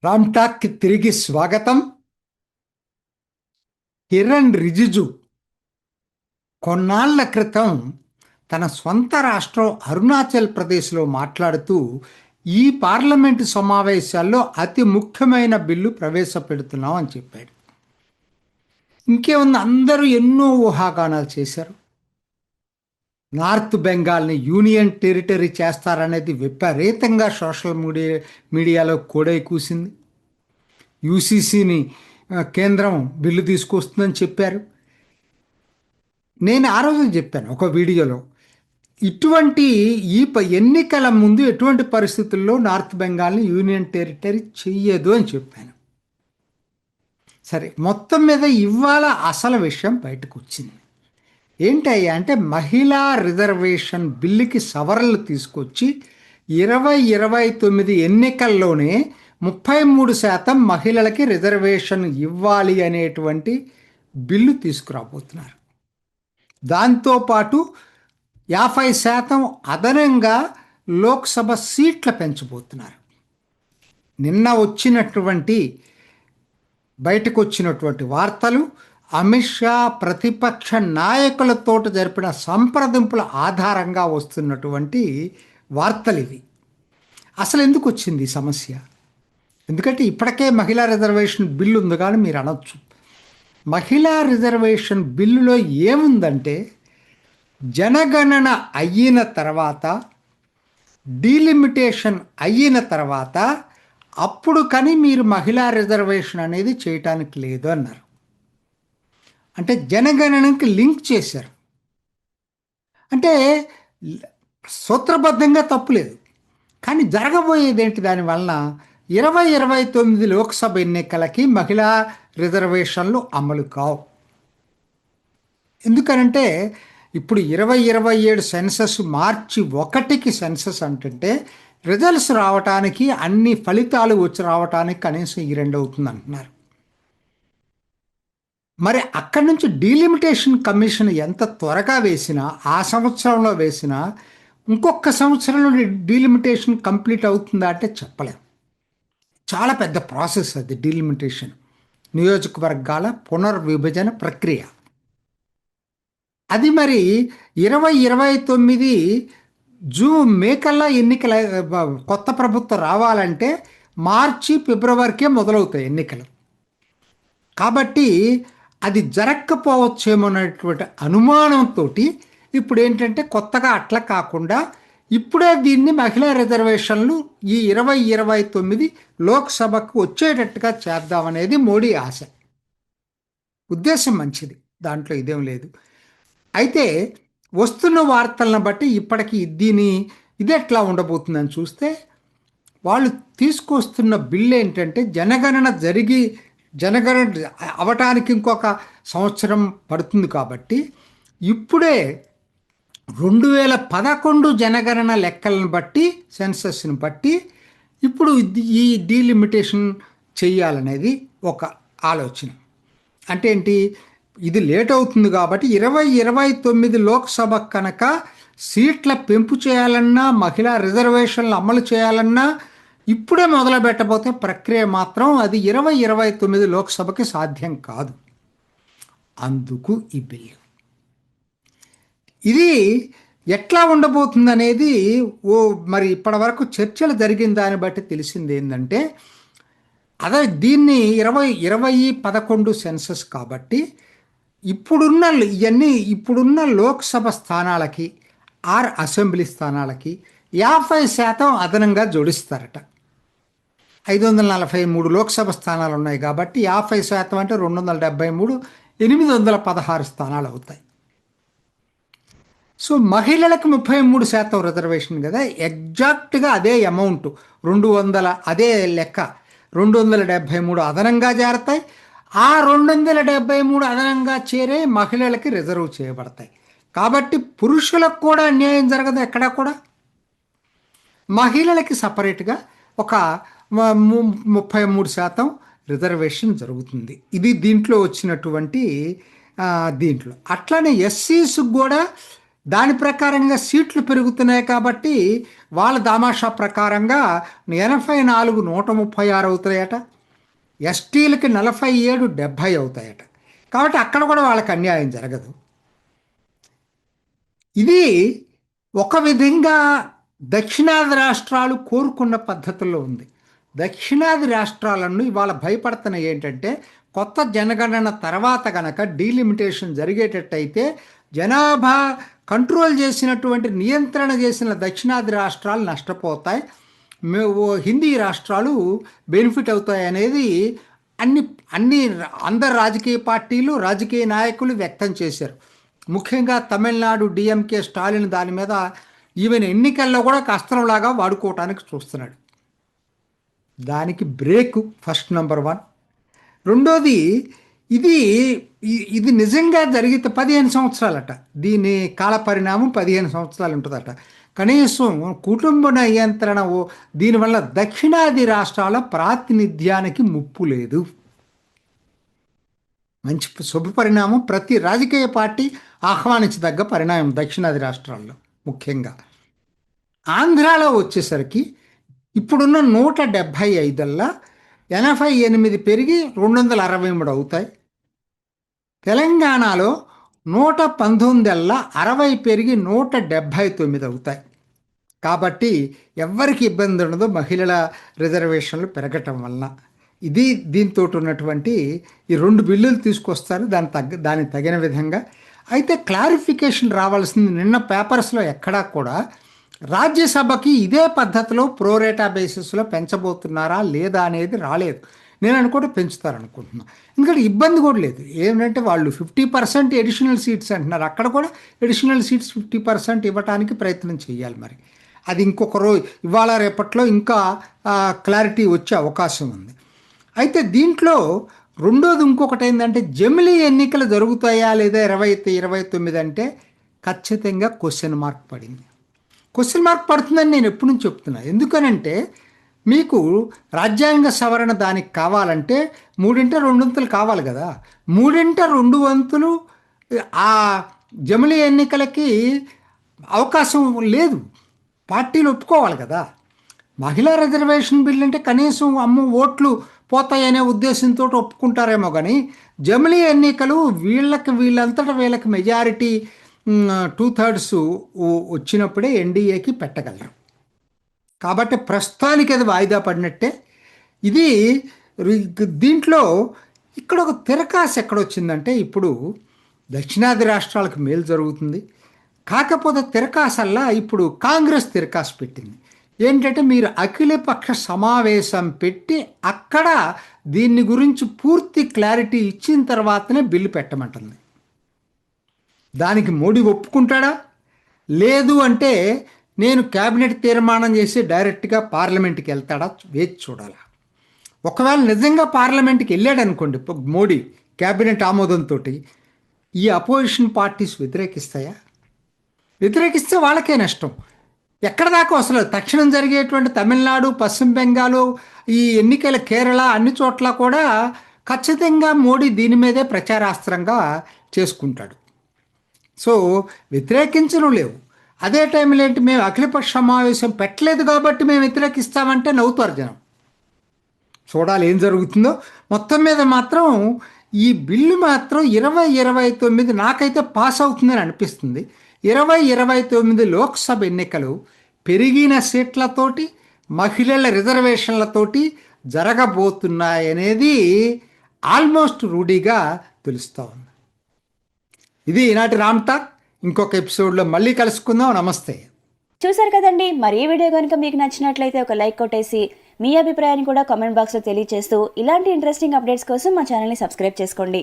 రామ్ టాక్కి తిరిగి స్వాగతం. కిరణ్ రిజిజు కొన్నాళ్ల క్రితం తన స్వంత రాష్ట్రం అరుణాచల్ ప్రదేశ్లో మాట్లాడుతూ ఈ పార్లమెంటు సమావేశాల్లో అతి ముఖ్యమైన బిల్లు ప్రవేశపెడుతున్నాం అని చెప్పాడు. ఇంకేముంది, అందరూ ఎన్నో ఊహాగానాలు చేశారు. నార్త్ బెంగాల్ని యూనియన్ టెరిటరీ చేస్తారనేది విపరీతంగా సోషల్ మీడియాలో కోడై కూసింది. యూసీసీని కేంద్రం బిల్లు తీసుకొస్తుందని చెప్పారు. నేను ఆ రోజు చెప్పాను ఒక వీడియోలో, ఇటువంటి ఎన్నికల ముందు ఎటువంటి పరిస్థితుల్లో నార్త్ బెంగాల్ని యూనియన్ టెరిటరీ చెయ్యదు అని చెప్పాను. సరే, మొత్తం మీద ఇవాళ అసలు విషయం బయటకు వచ్చింది. ఏంటయ్యా అంటే, మహిళా రిజర్వేషన్ బిల్లుకి సవరణలు తీసుకొచ్చి 2029 ఎన్నికల్లోనే 33% మహిళలకి రిజర్వేషన్ ఇవ్వాలి అనేటువంటి బిల్లు తీసుకురాబోతున్నారు. దాంతోపాటు 50% అదనంగా లోక్సభ సీట్ల పెంచబోతున్నారు. నిన్న బయటకు వచ్చినటువంటి వార్తలు, అమిత్ షా ప్రతిపక్ష నాయకులతో జరిపిన సంప్రదింపుల ఆధారంగా వస్తున్నటువంటి వార్తలు ఇవి. అసలు ఎందుకు వచ్చింది ఈ సమస్య? ఎందుకంటే ఇప్పటికే మహిళా రిజర్వేషన్ బిల్లు ఉంది కానీ మీరు అనొచ్చు, మహిళా రిజర్వేషన్ బిల్లులో ఏముందంటే, జనగణన అయిన తర్వాత, డీలిమిటేషన్ అయిన తర్వాత అప్పుడు కానీ మీరు మహిళా రిజర్వేషన్ అనేది చేయటానికి లేదు అన్నారు. అంటే జనగణనకి లింక్ చేశారు. అంటే సూత్రబద్ధంగా తప్పులేదు, కానీ జరగబోయేది ఏంటి దానివలన? 2029 లోక్సభ ఎన్నికలకి మహిళా రిజర్వేషన్లు అమలు కావు. ఎందుకనంటే ఇప్పుడు 2027 సెన్సస్ మార్చి 1కి సెన్సస్ అంటుంటే రిజల్ట్స్ రావటానికి, అన్ని ఫలితాలు వచ్చి రావటానికి కనీసం ఈ 2 అవుతుంది అంటున్నారు. మరి అక్కడి నుంచి డీలిమిటేషన్ కమిషన్ ఎంత త్వరగా వేసినా, ఆ సంవత్సరంలో వేసినా ఇంకొక సంవత్సరంలో డీలిమిటేషన్ కంప్లీట్ అవుతుందా అంటే చెప్పలేం. చాలా పెద్ద ప్రాసెస్ అది డీలిమిటేషన్, నియోజకవర్గాల పునర్విభజన ప్రక్రియ. అది మరి 2029 మే కల్లా ఎన్నికల కొత్త ప్రభుత్వం రావాలంటే మార్చి ఫిబ్రవరికే మొదలవుతాయి ఎన్నికలు. కాబట్టి అది జరగకపోవచ్చేమోనేటువంటి అనుమానంతో ఇప్పుడు ఏంటంటే కొత్తగా అట్లా కాకుండా ఇప్పుడే దీన్ని మహిళా రిజర్వేషన్లు ఈ 2029 లోక్సభకు వచ్చేటట్టుగా చేద్దామనేది మోడీ ఆశ. ఉద్దేశం మంచిది, దాంట్లో ఇదేం లేదు. అయితే వస్తున్న వార్తలను బట్టి ఇప్పటికి ఇది ఎట్లా ఉండబోతుందని చూస్తే, వాళ్ళు తీసుకొస్తున్న బిల్లు ఏంటంటే, జనగణన అవటానికి ఇంకొక సంవత్సరం పడుతుంది కాబట్టి ఇప్పుడే 2011 జనగణన లెక్కలను బట్టి, సెన్సస్ని బట్టి ఇప్పుడు ఈ డీలిమిటేషన్ చెయ్యాలనేది ఒక ఆలోచన. అంటే ఏంటి, ఇది లేట్ అవుతుంది కాబట్టి 2029 లోక్సభ కనుక సీట్ల పెంపు చేయాలన్నా, మహిళా రిజర్వేషన్లు అమలు చేయాలన్నా ఇప్పుడే మొదలు పెట్టబోతే ప్రక్రియ మాత్రం అది 2029 లోక్సభకి సాధ్యం కాదు. అందుకు ఈ బిల్లు. ఇది ఎట్లా ఉండబోతుంది అనేది మరి ఇప్పటి వరకు చర్చలు జరిగిన దాన్ని బట్టి తెలిసింది ఏంటంటే, అదే దీన్ని 2011 సెన్సస్ కాబట్టి ఇప్పుడున్న లోక్సభ స్థానాలకి, 6 అసెంబ్లీ స్థానాలకి 50% అదనంగా జోడిస్తారట. 543 లోక్సభ స్థానాలు ఉన్నాయి కాబట్టి 50% అంటే 273, 816 స్థానాలు అవుతాయి. సో మహిళలకు 33% రిజర్వేషన్ కదా, ఎగ్జాక్ట్గా అదే అమౌంట్ 200, అదే లెక్క 273 అదనంగా చేరతాయి. ఆ 273 అదనంగా చేరే మహిళలకి రిజర్వ్ చేయబడతాయి. కాబట్టి పురుషులకు కూడా అన్యాయం జరగదు ఎక్కడ కూడా. మహిళలకి సపరేట్గా ఒక 33% రిజర్వేషన్ జరుగుతుంది. ఇది దీంట్లో వచ్చినటువంటి దీంట్లో. అట్లానే ఎస్సీస్కి కూడా దాని ప్రకారంగా సీట్లు పెరుగుతున్నాయి కాబట్టి వాళ్ళ దామాషా ప్రకారంగా 84 136 అవుతాయట, ఎస్టీలకి 47 70 అవుతాయట. కాబట్టి అక్కడ కూడా వాళ్ళకి అన్యాయం జరగదు. ఇది ఒక విధంగా దక్షిణాది రాష్ట్రాలు కోరుకున్న పద్ధతుల్లో ఉంది. దక్షిణాది రాష్ట్రాలను ఇవాళ భయపడుతున్నాయి ఏంటంటే, కొత్త జనగణన తర్వాత గనక డీలిమిటేషన్ జరిగేటట్టయితే జనాభా కంట్రోల్ చేసినటువంటి నియంత్రణ చేసిన దక్షిణాది రాష్ట్రాలు నష్టపోతాయి, హిందీ రాష్ట్రాలు బెనిఫిట్ అవుతాయి అనేది అందరు రాజకీయ పార్టీలు, రాజకీయ నాయకులు వ్యక్తం చేశారు. ముఖ్యంగా తమిళనాడు డిఎంకే స్టాలిన్ దాని మీద ఈవెన్ ఎన్నికల్లో కూడా అస్త్రంలాగా వాడుకోవటానికి చూస్తున్నాడు. దానికి బ్రేక్ ఫస్ట్ నంబర్ 1. రెండోది, ఇది నిజంగా జరిగితే 15 సంవత్సరాలట. దీని కాల పరిణామం 15 సంవత్సరాలు ఉంటుందట. కనీసం కుటుంబ నియంత్రణ దీనివల్ల దక్షిణాది రాష్ట్రాల ప్రాతినిధ్యానికి ముప్పు లేదు. మంచి శుభ పరిణామం, ప్రతి రాజకీయ పార్టీ ఆహ్వానించదగ్గ పరిణామం దక్షిణాది రాష్ట్రాల్లో. ముఖ్యంగా ఆంధ్రాలో వచ్చేసరికి ఇప్పుడున్న 175 88 పెరిగి 263 అవుతాయి. తెలంగాణలో 119 60 పెరిగి 179 అవుతాయి. కాబట్టి ఎవ్వరికి ఇబ్బంది ఉండదు మహిళల రిజర్వేషన్లు పెరగటం వలన. ఇది దీంతో ఉన్నటువంటి ఈ 2 బిల్లులు తీసుకొస్తారు దానికి తగిన విధంగా. అయితే క్లారిఫికేషన్ రావాల్సింది, నిన్న పేపర్స్లో ఎక్కడా కూడా రాజ్యసభకి ఇదే పద్ధతిలో ప్రోరేటా బేసిస్లో పెంచబోతున్నారా లేదా అనేది రాలేదు. నేను అనుకుంటే పెంచుతారనుకుంటున్నాను. ఎందుకంటే ఇబ్బంది కూడా లేదు. ఏంటంటే వాళ్ళు 50% ఎడిషనల్ సీట్స్ అంటున్నారు. అక్కడ కూడా ఎడిషనల్ సీట్స్ 50% ఇవ్వడానికి ప్రయత్నం చేయాలి. మరి అది ఇంకొక రోజు, ఇవాళ రేపట్లో ఇంకా క్లారిటీ వచ్చే అవకాశం ఉంది. అయితే దీంట్లో రెండోది ఇంకొకటి ఏంటంటే, జమిలీ ఎన్నికలు జరుగుతాయా లేదా 29 అంటే ఖచ్చితంగా క్వశ్చన్ మార్క్ పడింది. క్వశ్చన్ మార్క్ పడుతుందని నేను ఎప్పటి నుంచి చెప్తున్నా. ఎందుకనంటే, మీకు రాజ్యాంగ సవరణ దానికి కావాలంటే 3/2 కావాలి కదా. 3/2 ఆ జమిలీ ఎన్నికలకి అవకాశం లేదు, పార్టీలు ఒప్పుకోవాలి కదా. మహిళా రిజర్వేషన్ బిల్ అంటే కనీసం ఓట్లు పోతాయనే ఉద్దేశంతో ఒప్పుకుంటారేమో కానీ, జమిలీ ఎన్నికలు వీళ్ళంతటా వీళ్ళకి మెజారిటీ 2/3 వచ్చినప్పుడే ఎన్డీఏకి పెట్టగలరు. కాబట్టి ప్రస్తుతానికి అది వాయిదా పడినట్టే. దీంట్లో ఇక్కడ ఒక తిరకాసు ఎక్కడొచ్చిందంటే, ఇప్పుడు దక్షిణాది రాష్ట్రాలకు మేలు జరుగుతుంది, కాకపోతే తిరకాసల్లా ఇప్పుడు కాంగ్రెస్ తిరకాసు పెట్టింది. ఏంటంటే, మీరు అఖిలపక్ష సమావేశం పెట్టి అక్కడ దీన్ని గురించి పూర్తి క్లారిటీ ఇచ్చిన తర్వాతనే బిల్లు పెట్టమంటుంది. దానికి మోడీ ఒప్పుకుంటాడా? లేదు అంటే నేను క్యాబినెట్ తీర్మానం చేసి డైరెక్ట్గా పార్లమెంట్కి వెళ్తాడా వేచి చూడాలా. ఒకవేళ నిజంగా పార్లమెంట్కి వెళ్ళాడనుకోండి మోడీ క్యాబినెట్ ఆమోదంతో, ఈ అపోజిషన్ పార్టీస్ వ్యతిరేకిస్తాయా? వ్యతిరేకిస్తే వాళ్ళకే నష్టం. ఎక్కడ దాకా అసలు తక్షణం జరిగేటువంటి తమిళనాడు, పశ్చిమ బెంగాల్, ఈ ఎన్నికల కేరళ అన్ని చోట్ల కూడా ఖచ్చితంగా మోడీ దీని మీదే ప్రచారాస్త్రంగా చేసుకుంటాడు. సో వ్యతిరేకించడం లేవు. అదే టైంలో ఏంటి, మేము అఖిలపక్ష సమావేశం పెట్టలేదు కాబట్టి మేము వ్యతిరేకిస్తామంటే నవ్వుతారు జనం. చూడాలి ఏం జరుగుతుందో. మొత్తం మీద మాత్రం ఈ బిల్లు మాత్రం 2029 నాకైతే పాస్ అవుతుందని అనిపిస్తుంది. 2029 లోక్సభ ఎన్నికలు పెరిగిన సీట్లతోటి, మహిళల రిజర్వేషన్లతోటి జరగబోతున్నాయనేది ఆల్మోస్ట్ రూఢీగా తెలుస్తూ ఉంది. ఇది ఈనాటి రామ్ టాక్. ఇంకొక ఎపిసోడ్లో మళ్ళీ కలుసుకుందాం. నమస్తే. చూసారు కదండి, మరి ఈ వీడియో కనుక మీకు నచ్చినట్లయితే ఒక లైక్ కొట్టేసి మీ అభిప్రాయాన్ని కూడా కామెంట్ బాక్స్లో తెలియజేస్తూ ఇలాంటి ఇంట్రెస్టింగ్ అప్డేట్స్ కోసం మా ఛానల్ని సబ్స్క్రైబ్ చేసుకోండి.